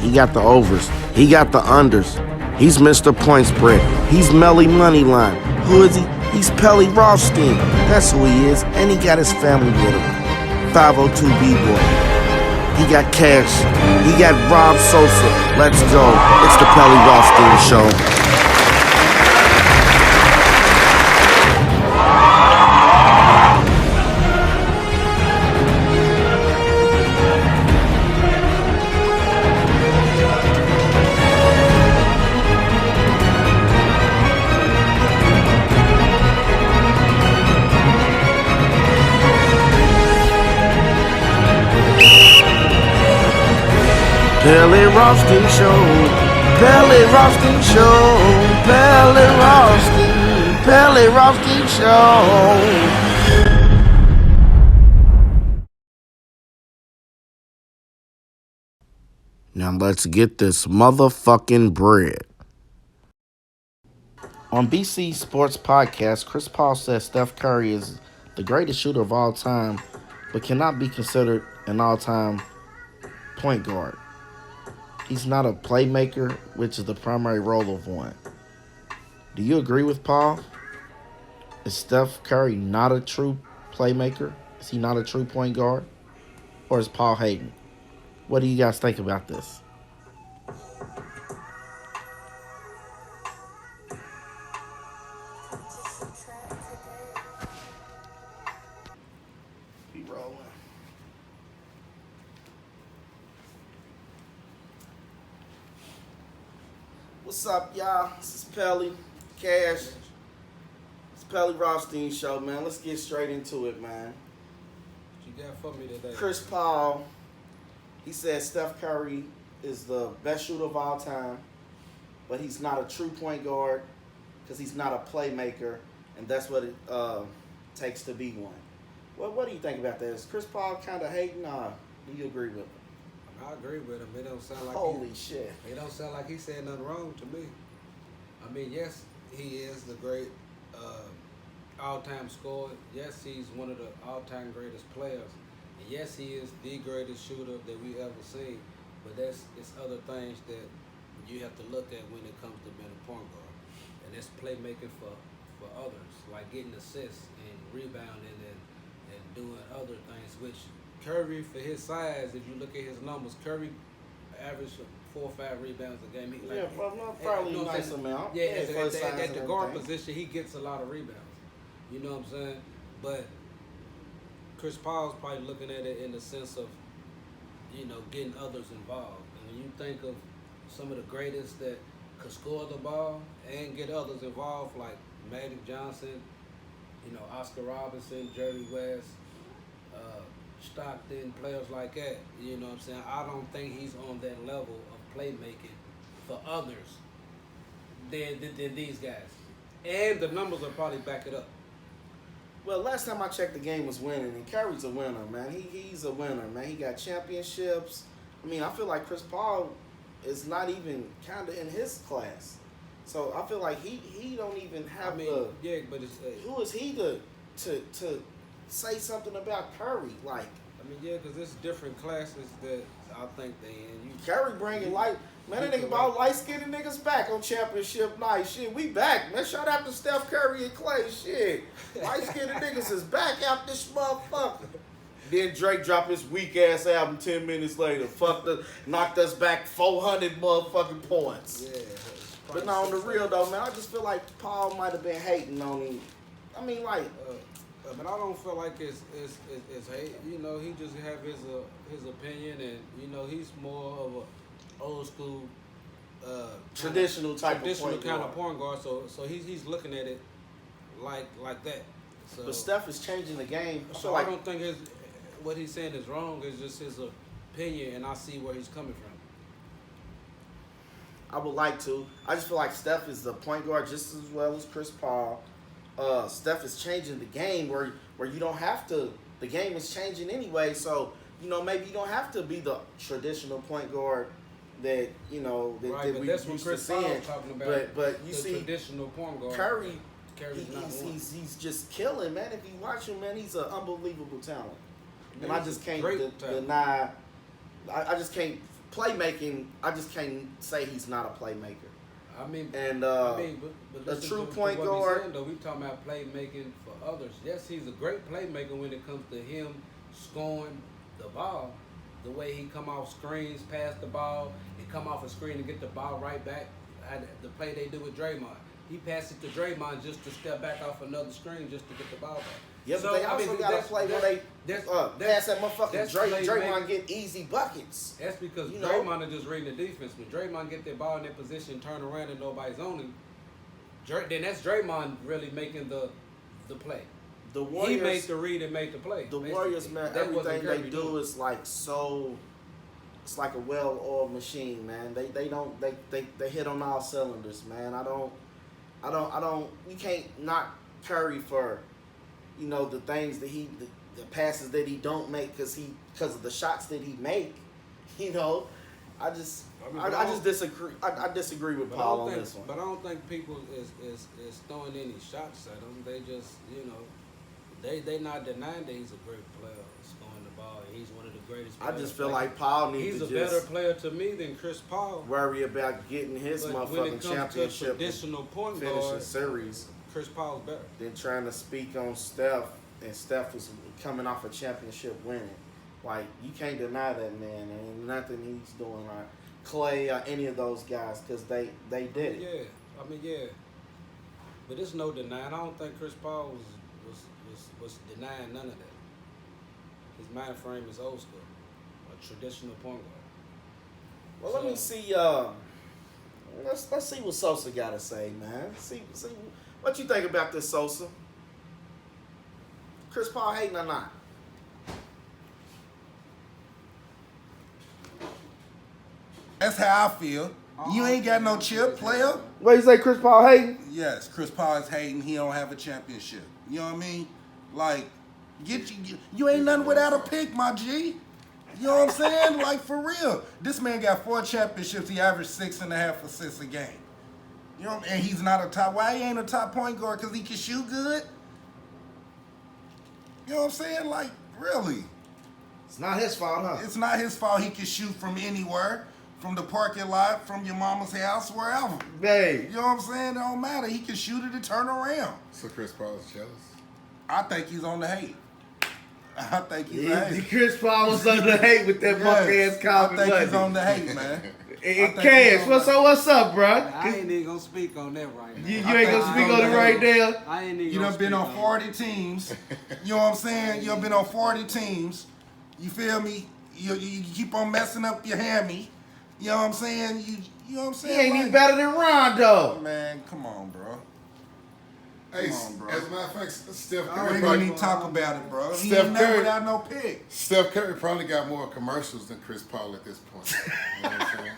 He got the overs. He got the unders. He's Mr. Point Spread. He's Melly Moneyline. Who is he? He's Pelle Rothstein. That's who he is. And he got his family with him. 502 B-Boy. He got cash. He got Rob Sosa. Let's go. It's the Pelle Rothstein Show. Pelle Rothstein Show, Pelle Rothstein Show, Pelle Rothstein, Pelle Rothstein Show. Now let's get this motherfucking bread. On BC Sports Podcast, Chris Paul says Steph Curry is the greatest shooter of all time, but cannot be considered an all-time point guard. He's not a playmaker, which is the primary role of one. Do you agree with Paul? Is Steph Curry not a true playmaker? Is he not a true point guard? Or is Paul hating? What do you guys think about this? Be rolling. What's up, y'all? This is Pelle, Cash. It's Pelle Rothstein Show, man. Let's get straight into it, man. What you got for me today? Chris Paul, he said Steph Curry is the best shooter of all time, but he's not a true point guard because he's not a playmaker, and that's what it takes to be one. What do you think about that? Is Chris Paul kind of hating, or do you agree with him? I agree with him. It don't sound like Holy shit. It don't sound like he said nothing wrong to me. I mean, yes, he is the great all-time scorer. Yes, he's one of the all-time greatest players. And yes, he is the greatest shooter that we ever seen. But it's other things that you have to look at when it comes to being a point guard. And it's playmaking for others, like getting assists and rebounding and doing other things, which Curry, for his size, if you look at his numbers, Curry averaged 4 or 5 rebounds a game. Probably a nice amount. Yeah, at the guard position, he gets a lot of rebounds. You know what I'm saying? But Chris Paul's probably looking at it in the sense of, getting others involved. And when you think of some of the greatest that could score the ball and get others involved, like Magic Johnson, Oscar Robertson, Jerry West, Stockton, players like that, you know what I'm saying? I don't think he's on that level of playmaking for others than these guys. And the numbers will probably back it up. Well, last time I checked, the game was winning, and Curry's a winner, man. He's a winner, man. He got championships. I mean, I feel like Chris Paul is not even kind of in his class. So I feel like he don't even have yeah, but it's who is he to say something about Curry? Like, because it's different classes that I think they in. Curry bringing light. Man, that nigga brought light-skinned niggas back on championship night. Shit, we back, man. Shout out to Steph Curry and Clay. Shit, light-skinned niggas is back out this motherfucker. Then Drake dropped his weak-ass album 10 minutes later. Knocked us back 400 motherfucking points. Yeah. But no, on the real though, man, I just feel like Paul might have been hating on him. I mean, like. But I don't feel like it's hate. He just have his opinion, and he's more of a old school, traditional kind of point guard. So he's looking at it like that. So, but Steph is changing the game. So I don't think what he's saying is wrong. It's just his opinion, and I see where he's coming from. I would like to. I just feel like Steph is the point guard just as well as Chris Paul. Steph is changing the game where you don't have to. The game is changing anyway, so maybe you don't have to be the traditional point guard that that we used to seeing. But you see, traditional point guard. Curry, he's just killing, man. If you watch him, man, he's an unbelievable talent, and I just can't deny. I just can't playmaking, I just can't say he's not a playmaker. I mean, And but a listen true to point what guard. we're saying, though. We talking about playmaking for others. Yes, he's a great playmaker when it comes to him scoring the ball. The way he come off screens, pass the ball, and come off a screen and get the ball right back. The play they do with Draymond. He passed it to Draymond just to step back off another screen just to get the ball back. Yeah, but they also got to play where they pass that motherfucking Draymond get easy buckets. That's because Draymond is just reading the defense. When Draymond get that ball in that position, turn around and nobody's on him, then that's Draymond really making the play. The Warriors, he made the read and made the play. The Warriors, man, everything they do is like so. It's like a well-oiled machine, man. They hit on all cylinders, man. I don't. We can't knock Curry for, the things that the passes that he don't make because of the shots that he make. I just disagree. I disagree with Paul on this one. But I don't think people is throwing any shots at him. They just they not denying that he's a great player scoring the ball. He's one of the greatest players. I just feel like Paul needs to He's a better player to me than Chris Paul. Worry about getting his motherfucking championship traditional point finishing guard, series. Chris Paul's better. Than trying to speak on Steph, and Steph was coming off a championship winning. Like, you can't deny that, man. And nothing he's doing like Clay or any of those guys, because they did it. Yeah. But there's no denying. I don't think Chris Paul was denying none of that. His mind frame is old school, a traditional point guard. Well, let me see. Let's see what Sosa got to say, man. See what you think about this, Sosa. Chris Paul hating or not? That's how I feel. You ain't got no chip, player. What you say, Chris Paul hating? Yes, Chris Paul is hating. He don't have a championship. You know what I mean? Like, you ain't nothing without a pick, my G. You know what I'm saying? Like, for real. This man got 4 championships. He averaged 6.5 assists a game. You know, and he's not a top. Why he ain't a top point guard? Because he can shoot good? You know what I'm saying? Like, really. It's not his fault, huh? It's not his fault. He can shoot from anywhere. From the parking lot, from your mama's house, wherever. Hey. You know what I'm saying? It don't matter. He can shoot it and turn around. So Chris Paul is jealous? I think he's on the hate. I think he's on the hate. Chris Paul was on the hate with that Yes, ass comment. I think he's on the hate, man. Cash, what's up, bro? I ain't even gonna speak on that right now. You ain't gonna speak on it right now? I ain't even You done been on 40 teams. You know what I'm saying? You done been on 40 teams. You feel me? You keep on messing up your hammy. You know what I'm saying? You know what I'm saying? He ain't even better than Rondo. Man, come on, bro. Hey, Come on, bro. as a matter of fact, Steph I Curry ain't gonna even talk about it, bro. He Steph ain't never Curry- without no pick. Steph Curry probably got more commercials than Chris Paul at this point. You know what I'm saying?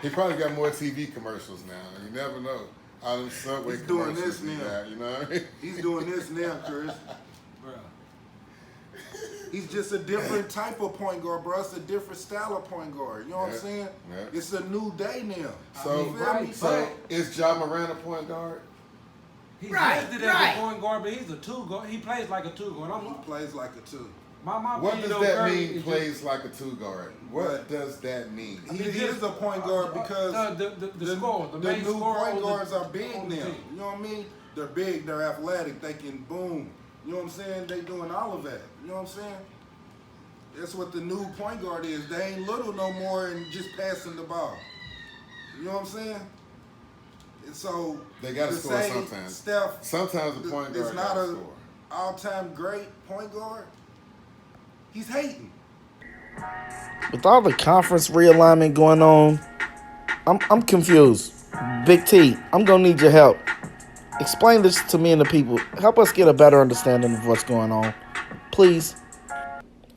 He probably got more TV commercials now. You never know. All them Subway He's doing commercials this he now. got, you know what I mean? He's doing this now, Chris. Bro. He's just a different type of point guard, bro. It's a different style of point guard. You know what I'm Yeah, saying? yeah. It's a new day now. So, You feel me? so is Ja Morant a point guard? He's Right, listed right. as a point guard, but he's a 2 guard. He plays like a 2 guard. He plays like a 2. My What opinion does on that Curry mean, is plays like a 2 guard? What What? does that mean? He is a point guard because the score, the main new scorer point on the- guards are big on the now. team. You know what I mean? They're big, they're athletic, they can boom. You know what I'm saying? They doing all of that. You know what I'm saying? That's what the new point guard is. They ain't little no more and just passing the ball. You know what I'm saying? And so They gotta to score say sometimes. Steph Sometimes the point guard is not gotta a score. all-time great point guard. He's hating. With all the conference realignment going on, I'm confused. Big T, I'm gonna need your help. Explain this to me and the people. Help us get a better understanding of what's going on, please.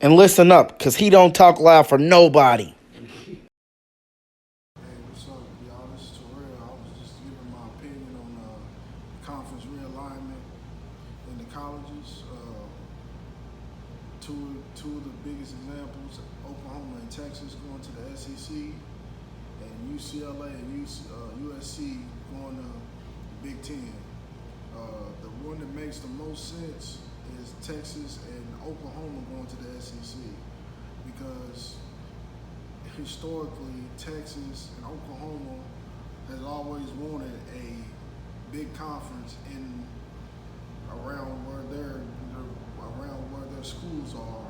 And listen up, cause he don't talk loud for nobody. Hey, what's up, y'all? This is Terrell. I was just giving my opinion on conference realignment in the colleges. Two of the biggest examples: Oklahoma and Texas going to the SEC, and UCLA and USC going to the Big Ten. The one that makes the most sense is Texas and Oklahoma going to the SEC because historically, Texas and Oklahoma has always wanted a big conference in around where their schools are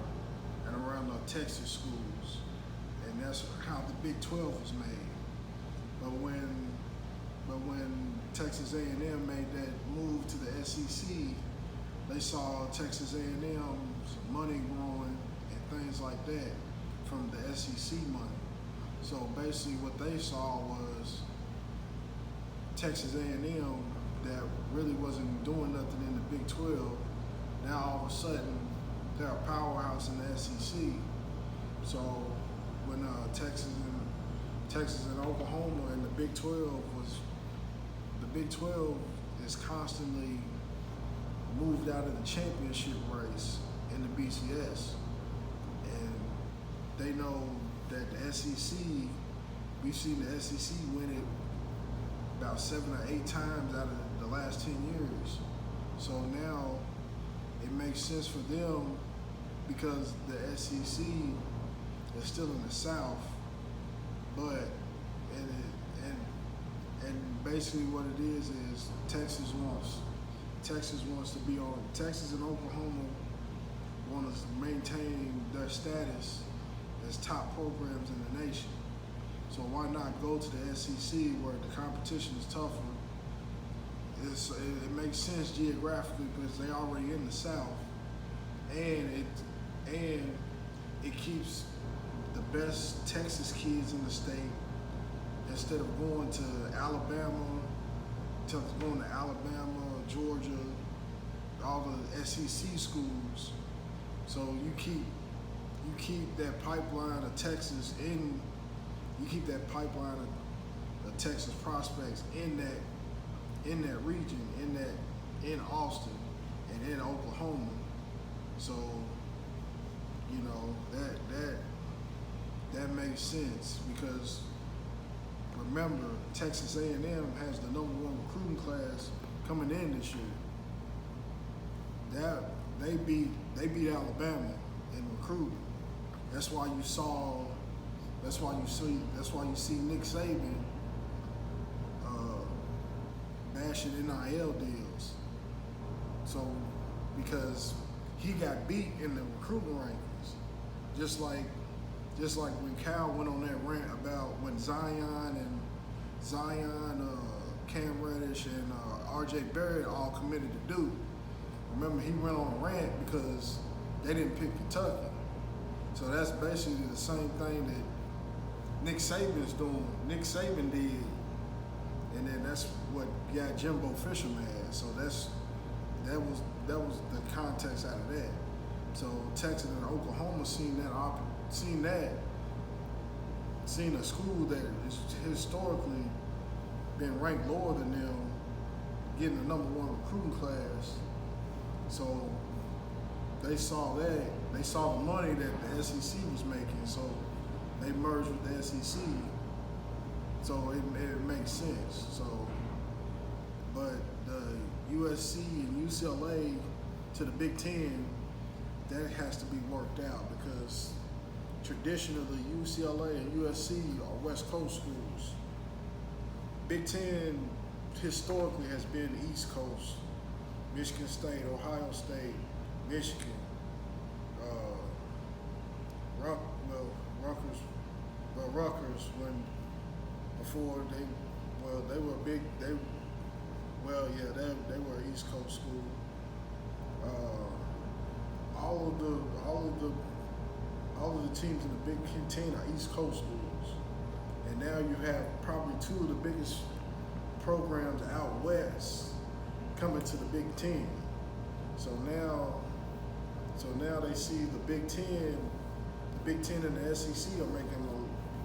and around the Texas schools, and that's how the Big 12 was made. But when Texas A&M made that move to the SEC, they saw Texas A&M's money growing and things like that from the SEC money. So basically, what they saw was Texas A&M that really wasn't doing nothing in the Big 12. Now all of a sudden, they're a powerhouse in the SEC. So when Texas and Oklahoma and the Big 12 is constantly moved out of the championship race in the BCS, and they know that the SEC, we've seen the SEC win it about 7 or 8 times out of the last 10 years. So now it makes sense for them because the SEC is still in the South, but and basically what it is Texas and Oklahoma want to maintain their status as top programs in the nation. So why not go to the SEC where the competition is tougher? It makes sense geographically because they're already in the South, and it keeps the best Texas kids in the state instead of going to Alabama, Georgia, all the SEC schools. So you keep that pipeline of Texas in. You keep that pipeline of Texas prospects in that region, in Austin and in Oklahoma. So, you know, that makes sense because remember, Texas A&M has the #1 recruiting class coming in this year. They beat Alabama in recruiting. That's why you see Nick Saban bashing NIL deals. So because he got beat in the recruiting rankings, just like when Cal went on that rant about when Zion, Cam Reddish, and R.J. Barrett all committed to Duke. Remember, he went on a rant because they didn't pick Kentucky. So that's basically the same thing that Nick Saban's doing. Nick Saban did, and then that's what got Jimbo Fisher mad. So that was the context out of that. So Texas and Oklahoma seen a school that is historically been ranked lower than them, getting the #1 recruiting class. So they saw that. They saw the money that the SEC was making. So they merged with the SEC. So it makes sense. So, but the USC and UCLA to the Big Ten, that has to be worked out because traditionally UCLA and USC are West Coast schools. Big Ten historically has been East Coast. Michigan State, Ohio State, Michigan, Rutgers when before they were big they were an East Coast school. All of the teams in the Big Ten are East Coast schools, and now you have probably 2 of the biggest programs out west coming to the Big Ten. So now they see the Big Ten and the SEC are making a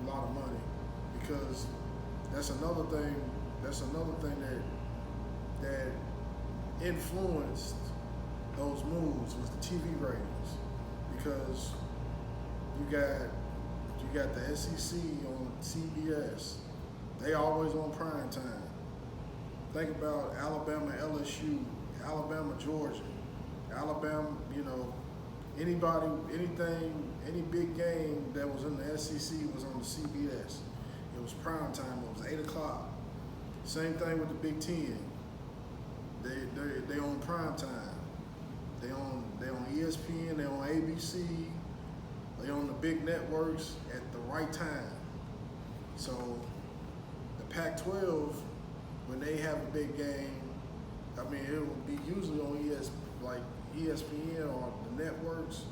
lot of money because that's another thing that influenced those moves was the TV ratings because you got the SEC on CBS. They always on prime time. Think about Alabama, LSU, Alabama, Georgia, Alabama. You know, anything Any big game that was in the SEC was on the CBS. It was prime time. It was 8 o'clock. Same thing with the Big Ten. They on prime time. They on ESPN. They on ABC. They on the big networks at the right time. So the Pac-12, when they have a big game, I mean, it will be usually on ESPN or the networks,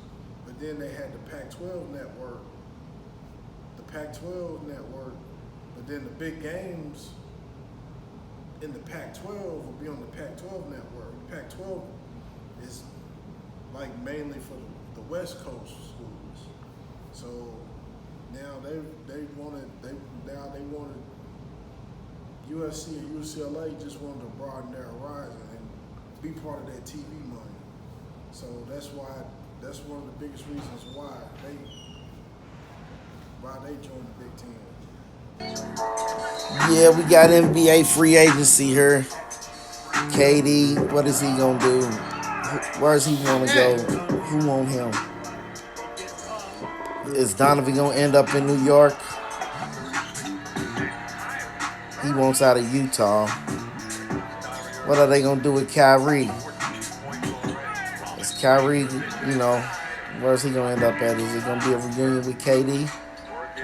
but then they had the Pac-12 network, but then the big games in the Pac-12 will be on the Pac-12 network. The Pac-12 is like mainly for the West Coast schools. So now they wanted USC and UCLA just wanted to broaden their horizon and be part of that TV money. So that's one of the biggest reasons why they joined the Big Ten. Yeah, we got NBA free agency here. KD, what is he gonna do? Where's he wanna go? Who want him? Is Donovan gonna end up in New York? He wants out of Utah. What are they gonna do with Kyrie? Is Kyrie, where's he gonna end up at? Is it gonna be a reunion with KD?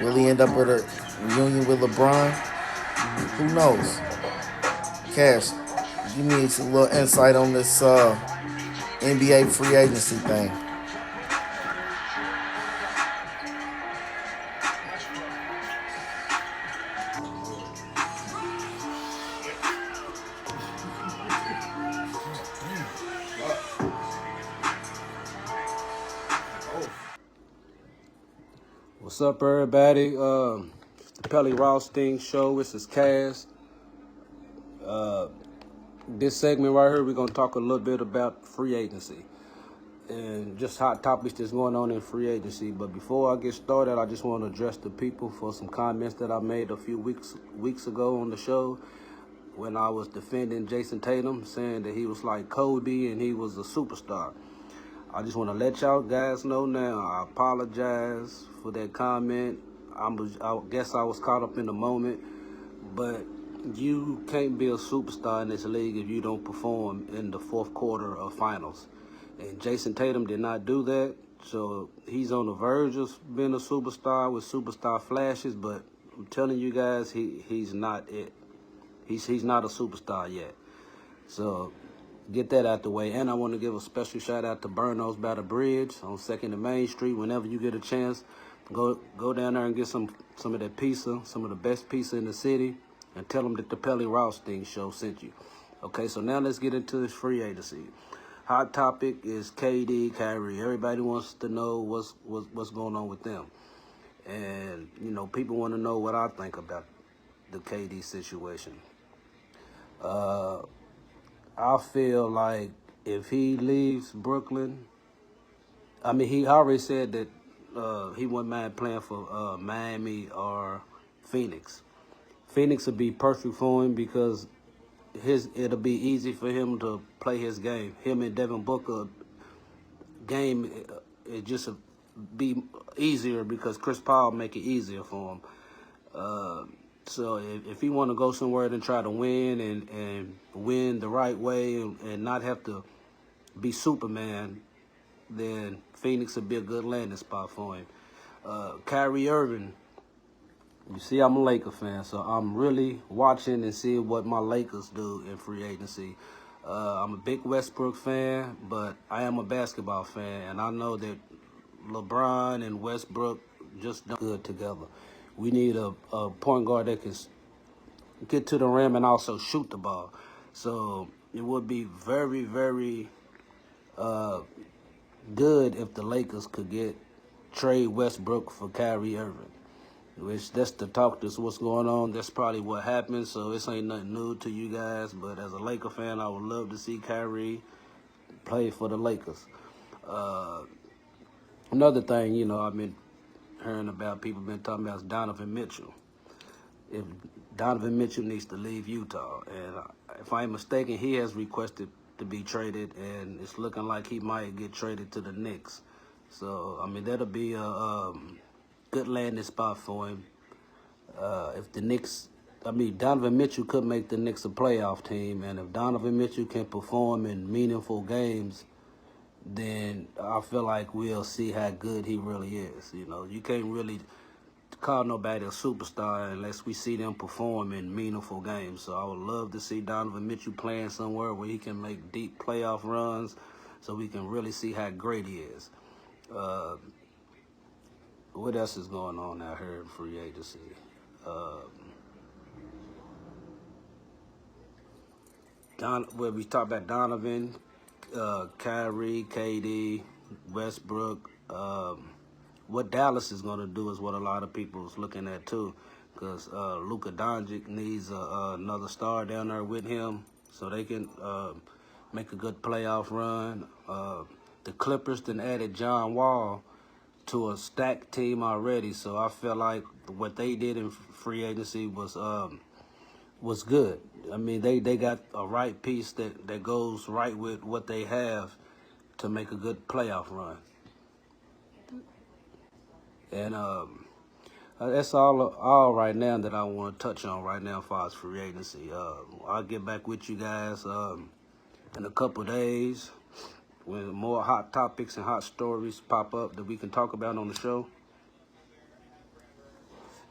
Will he end up with a reunion with LeBron? Who knows? Cash, give me a little insight on this NBA free agency thing. What's up, everybody? The Pelle RothsteinShow. This is Cass. This segment right here, we're going to talk a little bit about free agency and just hot topics that's going on in free agency. But before I get started, I just want to address the people for some comments that I made a few weeks ago on the show when I was defending Jason Tatum, saying that he was like Kobe and he was a superstar. I just want to let y'all guys know now, I apologize for that comment. I guess I was caught up in the moment, but you can't be a superstar in this league if you don't perform in the fourth quarter of finals. And Jason Tatum did not do that, so he's on the verge of being a superstar with superstar flashes, but I'm telling you guys, he's not it. He's not a superstar yet. So get that out the way. And I want to give a special shout out to Burnos by the Bridge on 2nd and Main Street. Whenever you get a chance, go down there and get some of that pizza, some of the best pizza in the city, and tell them that the Pelle RothsteinShow sent you. Okay, so now let's get into this free agency. Hot topic is KD, Kyrie. Everybody wants to know what's going on with them. And, people want to know what I think about the KD situation. I feel like if he leaves Brooklyn, he already said that he wouldn't mind playing for Miami or Phoenix. Phoenix would be perfect for him because it'll be easy for him to play his game. Him and Devin Booker game, it just be easier because Chris Paul make it easier for him. So if he want to go somewhere and try to win and win the right way and not have to be Superman, then Phoenix would be a good landing spot for him. Kyrie Irving, you see I'm a Laker fan, so I'm really watching and seeing what my Lakers do in free agency. I'm a big Westbrook fan, but I am a basketball fan, and I know that LeBron and Westbrook just don't good together. We need a point guard that can get to the rim and also shoot the ball. So it would be very, very good if the Lakers could trade Westbrook for Kyrie Irving. Which that's the talk, that's what's going on. That's probably what happened. So this ain't nothing new to you guys. But as a Laker fan, I would love to see Kyrie play for the Lakers. Another thing, I've been hearing about, people been talking about, is Donovan Mitchell. If Donovan Mitchell needs to leave Utah, and if I'm mistaken, he has requested to be traded, and it's looking like he might get traded to the Knicks. So, I mean, that'll be a good landing spot for him. If the Knicks, I mean, Donovan Mitchell could make the Knicks a playoff team, and if Donovan Mitchell can perform in meaningful games, then I feel like we'll see how good he really is. You know, you can't really call nobody a superstar unless we see them perform in meaningful games. So I would love to see Donovan Mitchell playing somewhere where he can make deep playoff runs so we can really see how great he is. What else is going on out here in free agency? Well, we talked about Donovan, Kyrie, KD, Westbrook. What Dallas is going to do is what a lot of people is looking at too, because Luka Doncic needs another star down there with him so they can make a good playoff run. The Clippers then added John Wall to a stacked team already, so I feel like what they did in free agency was good. I mean, they got a right piece that goes right with what they have to make a good playoff run. And that's all right now that I want to touch on right now as far as free agency. I'll get back with you guys in a couple of days when more hot topics and hot stories pop up that we can talk about on the show.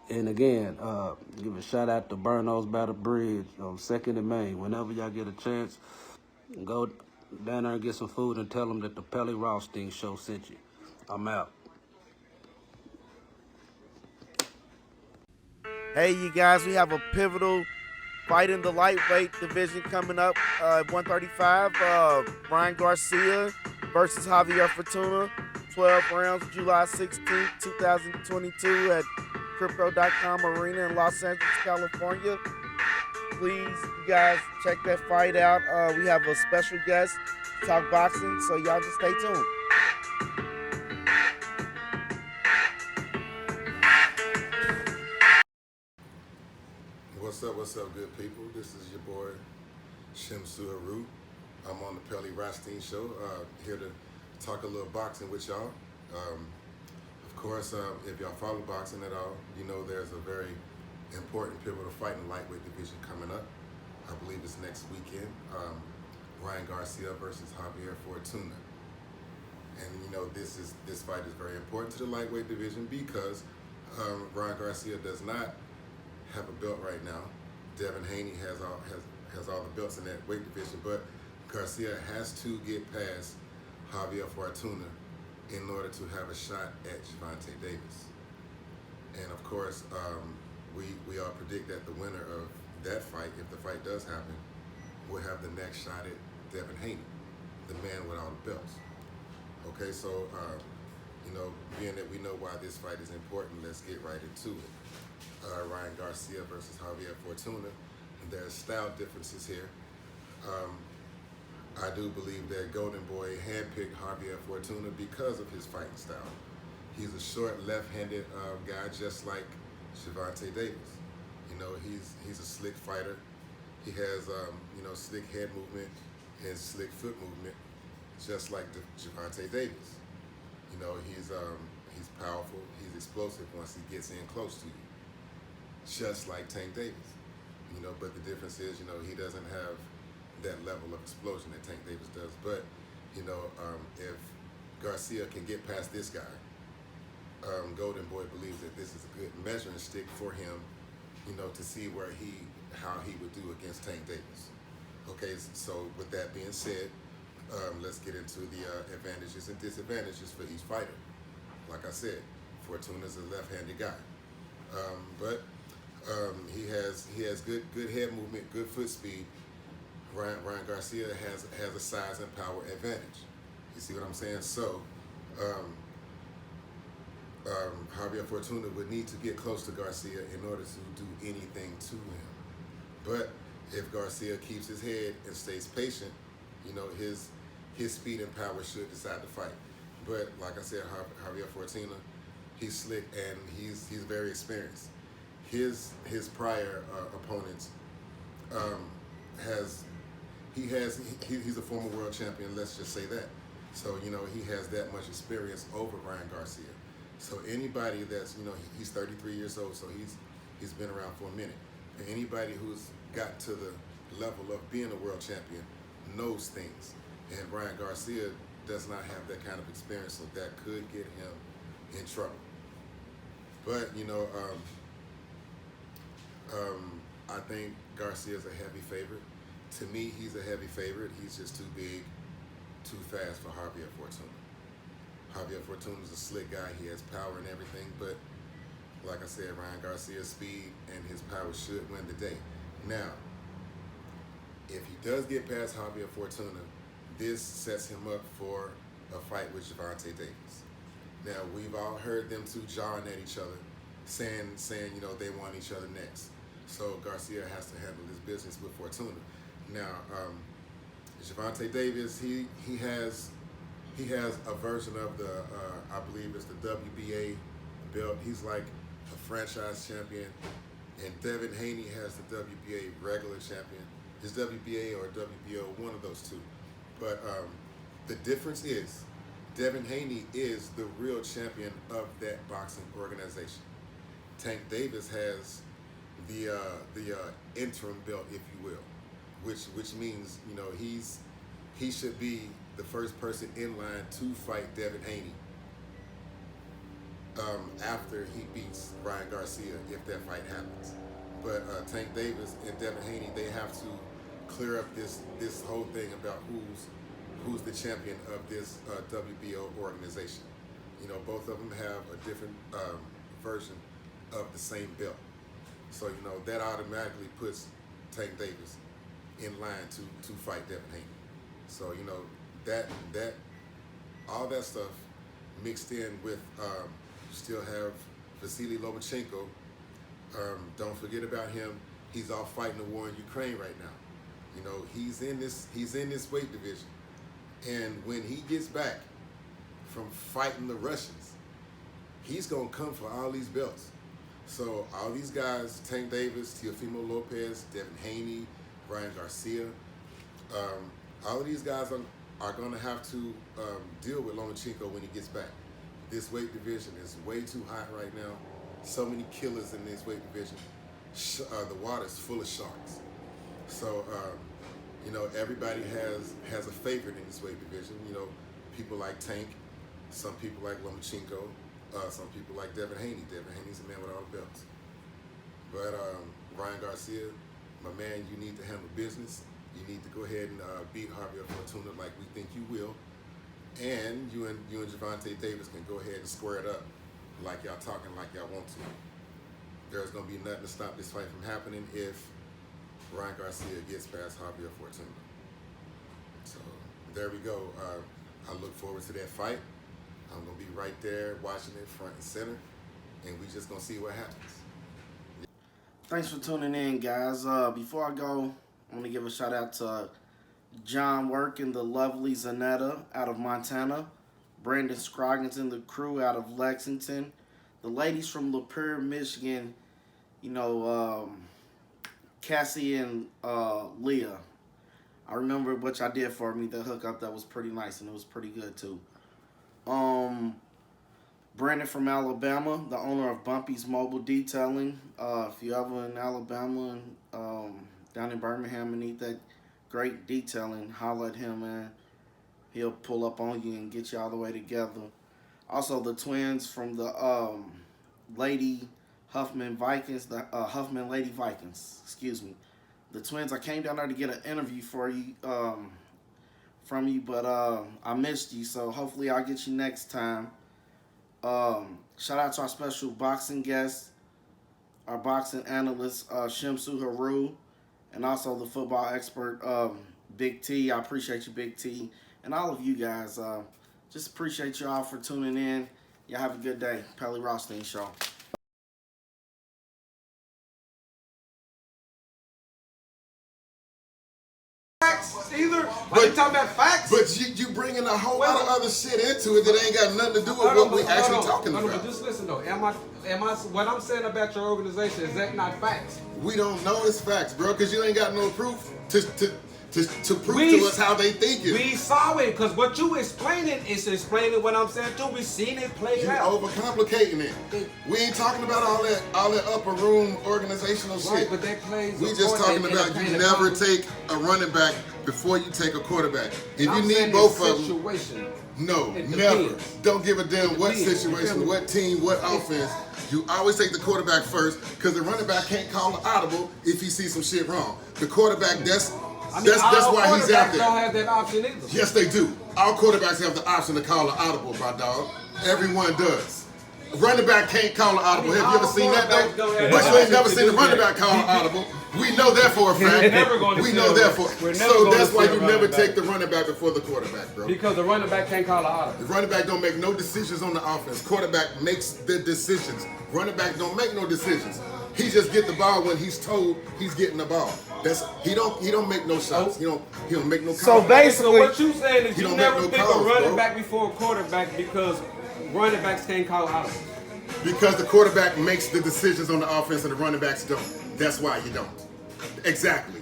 And again, give a shout out to Burnos by the Bridge on 2nd and Main. Whenever y'all get a chance, go down there and get some food and tell them that the Pelle RothsteinShow sent you. I'm out. Hey, you guys, we have a pivotal fight in the lightweight division coming up at 135. Ryan Garcia versus Javier Fortuna. 12 rounds, July 16th, 2022 at Crypto.com Arena in Los Angeles, California. Please, you guys, check that fight out. We have a special guest to talk boxing, so y'all just stay tuned. What's up, good people? This is your boy, Shamsu Haru. I'm on the Pelle RothsteinShow, here to talk a little boxing with y'all. Of course, if y'all follow boxing at all, you know there's a very important pivotal fight in the lightweight division coming up. I believe it's next weekend. Ryan Garcia versus Javier Fortuna. And you know this fight is very important to the lightweight division because Ryan Garcia does not have a belt right now. Devin Haney has all the belts in that weight division, but Garcia has to get past Javier Fortuna in order to have a shot at Gervonta Davis. And of course, we all predict that the winner of that fight, if the fight does happen, will have the next shot at Devin Haney, the man with all the belts. Okay, so you know, being that we know why this fight is important, let's get right into it. Ryan Garcia versus Javier Fortuna. There's style differences here. I do believe that Golden Boy handpicked Javier Fortuna because of his fighting style. He's a short, left-handed guy, just like Gervonta Davis. You know, he's a slick fighter. He has you know, slick head movement and slick foot movement, just like Gervonta Davis. You know, he's powerful. He's explosive once he gets in close to you, just like Tank Davis. You know, but the difference is, you know, he doesn't have that level of explosion that Tank Davis does. But, you know, if Garcia can get past this guy, Golden Boy believes that this is a good measuring stick for him, you know, to see how he would do against Tank Davis. Okay, so with that being said, let's get into the advantages and disadvantages for each fighter. Like I said, Fortuna's a left-handed guy, but he has good head movement, good foot speed. Ryan Garcia has a size and power advantage. You see what I'm saying? So Javier Fortuna would need to get close to Garcia in order to do anything to him. But if Garcia keeps his head and stays patient, you know, his speed and power should decide the fight. But like I said, Javier Fortuna, he's slick and he's very experienced. His prior opponents he's a former world champion. Let's just say that. So, he has that much experience over Ryan Garcia. So anybody that's, he's 33 years old, so he's been around for a minute. And anybody who's got to the level of being a world champion knows things. And Ryan Garcia does not have that kind of experience, so that could get him in trouble. But, I think Garcia's a heavy favorite. To me, he's a heavy favorite. He's just too big, too fast for Javier Fortuna. Javier Fortuna's a slick guy. He has power and everything, but like I said, Ryan Garcia's speed and his power should win the day. Now, if he does get past Javier Fortuna, this sets him up for a fight with Gervonta Davis. Now, we've all heard them two jawing at each other, saying they want each other next. So Garcia has to handle his business with Fortuna. Now, Gervonta Davis, he has a version of the I believe it's the WBA belt. He's like a franchise champion, and Devin Haney has the WBA regular champion. It's WBA or WBO, one of those two. But the difference is, Devin Haney is the real champion of that boxing organization. Tank Davis has the interim belt, if you will, which means he should be the first person in line to fight Devin Haney after he beats Ryan Garcia, if that fight happens. But Tank Davis and Devin Haney, they have to clear up this whole thing about who's the champion of this WBO organization. Both of them have a different version of the same belt. So, that automatically puts Tank Davis in line to fight Devin Haney. So, that all that stuff mixed in with still have Vasily Lomachenko. Don't forget about him. He's off fighting the war in Ukraine right now. He's in this weight division. And when he gets back from fighting the Russians, he's gonna come for all these belts. So all these guys, Tank Davis, Teofimo Lopez, Devin Haney, Ryan Garcia, all of these guys are going to have to deal with Lomachenko when he gets back. This weight division is way too hot right now. So many killers in this weight division. The water's full of sharks. So, everybody has a favorite in this weight division. People like Tank, some people like Lomachenko, some people like Devin Haney. Devin Haney's a man with all the belts. But Ryan Garcia, my man, you need to handle business. You need to go ahead and beat Javier Fortuna like we think you will. And you and Gervonta Davis can go ahead and square it up like y'all talking like y'all want to. There's going to be nothing to stop this fight from happening if Ryan Garcia gets past Javier Fortuna. So there we go. I look forward to that fight. I'm going to be right there watching it front and center, and we just going to see what happens. Thanks for tuning in, guys. Before I go, I want to give a shout out to John Work and the lovely Zanetta out of Montana, Brandon Scroggins and the crew out of Lexington, the ladies from Lapeer, Michigan, Cassie and Leah. I remember what y'all did for me, the hookup. That was pretty nice, and it was pretty good too. Brandon from Alabama, the owner of Bumpy's Mobile Detailing. If you ever in Alabama and down in Birmingham and need that great detailing, holler at him, man. He'll pull up on you and get you all the way together. Also, the twins from the Lady Huffman Vikings, the Huffman Lady Vikings, excuse me. The twins, I came down there to get an interview for you, from you, but I missed you, so hopefully I'll get you next time. Shout out to our special boxing guest, our boxing analyst, Shamsu Haru, and also the football expert, Big T. I appreciate you, Big T, and all of you guys. Just appreciate you all for tuning in. Y'all have a good day. Pelle RothsteinShow. Either. But you talking about facts? But you bringing a whole lot of other shit into it that ain't got nothing to do with what we actually talking about. But just listen though. Am I? What I'm saying about your organization, is that not facts? We don't know it's facts, bro, because you ain't got no proof to prove to us how they thinking. We saw it, because what you explaining is explaining what I'm saying too. We seen it played You out. overcomplicating it. We ain't talking about all that upper room organizational Right, shit. but that plays. We a just part talking in about playing you the never company. take a running back before you take a quarterback. If I'm you saying need both it's of them, situation. no, It never. depends. Don't give a damn It what depends. You feel situation, me? what team, what offense. You always take the quarterback first because the running back can't call an audible if he sees some shit wrong. The quarterback, that's I mean, that's all why he's out quarterbacks there. don't have that option either. Yes, they do. All quarterbacks have the option to call an audible, my dog. Everyone does. Running back can't call an audible. Have you ever seen that quarterbacks though? don't have But the you ain't option never to seen the do running that. back call an audible. We know that for a fact. never gonna We see know a that run- for. we're never So gonna that's see why a you running never back. take the running back before the quarterback, bro. Because the running back can't call an audible. The running back don't make no decisions on the offense. Quarterback makes the decisions. Running back don't make no decisions. He just get the ball when he's told he's getting the ball. He don't make no shots. He don't make no calls. So So basically, what you saying is He you don't never make no pick calls, a running bro. back before a quarterback because running backs can't call audibles. Because the quarterback makes the decisions on the offense and the running backs don't. That's why you don't. Exactly.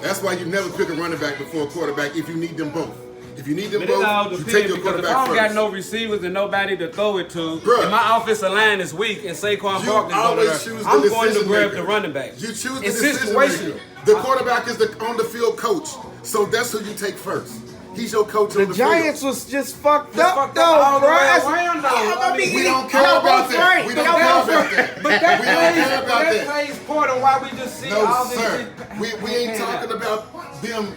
That's why you never pick a running back before a quarterback if you need them both. If you need them But it all both, you depends take your because if I quarterback don't got first. no receivers and nobody to throw it to, Bruh. and my offensive line is weak and Saquon You Barkley's always going choose to the I'm going to decision grab maker. the running back. You choose the It's decision situational. maker. The quarterback is the on the field coach, so that's who you take first. He's your coach on the the Giants field. was just fucked Just up fucked though, up all the bro. way That's- around, though. I mean, We don't care y'all about both that. right. We But don't care that about that. But that We don't care about that that. plays part of why we just see No, all this sir. shit. We ain't talking about them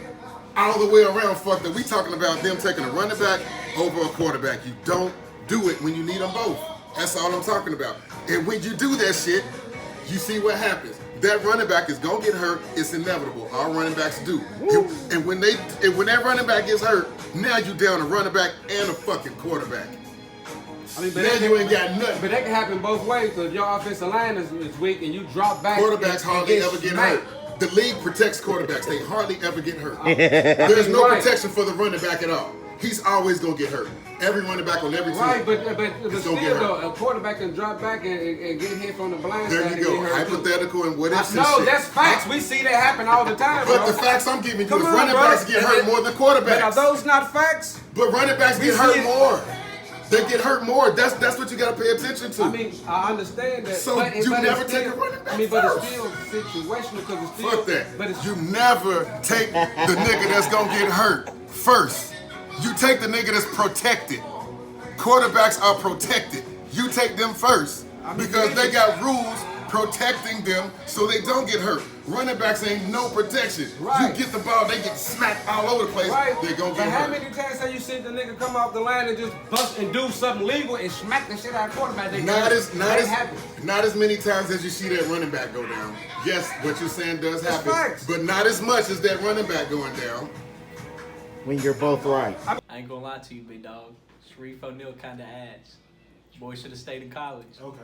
all the way around fucked up. We talking about them taking a running back over a quarterback. You don't do it when you need them both. That's all I'm talking about. And when you do that shit, you see what happens. That running back is gonna get hurt. It's inevitable. All running backs do. And when that running back gets hurt, now you down a running back and a fucking quarterback. I mean, but Now that you ain't got nothing. But that can happen both ways. So if your offensive line is weak and you drop back, Quarterbacks and hardly ever get smacked. hurt. The league protects quarterbacks. They hardly ever get hurt. There's no Right. protection for the running back at all. He's always gonna get hurt. Every running back on every team. Right, but He's still gonna get though, hurt. a quarterback can drop back and get hit from the blind There side you go. and get hurt too. Hypothetical and what ifs and No, shit. that's facts. We see that happen all the time, But bro. the facts I'm giving you Come is on, running bro. backs get hurt more than But are quarterbacks. those not facts? But running backs We get see hurt it. more. They get hurt more. That's what you gotta pay attention to. I mean, I understand that. So but you but never it's take still, a running back I mean, but first. it's still situational because it's still. Fuck that. But it's You never take the nigga that's gonna get hurt first. You take the nigga that's protected. Quarterbacks are protected. You take them first I mean, because it they is. got rules protecting them so they don't get hurt. Running backs ain't no protection. Right. You get the ball, they get smacked all over the place. right. They gonna But get how hurt. many times have you seen the nigga come off the line and just bust and do something legal and smack the shit out of quarterback? They that happens. Not as many times as you see that running back go down. Yes, what you're saying does That's happen, facts. but not as much as that running back going down. when you're both right. I ain't gonna lie to you, big dog. Sharif O'Neal kind of ass. Boy should have stayed in college. Okay.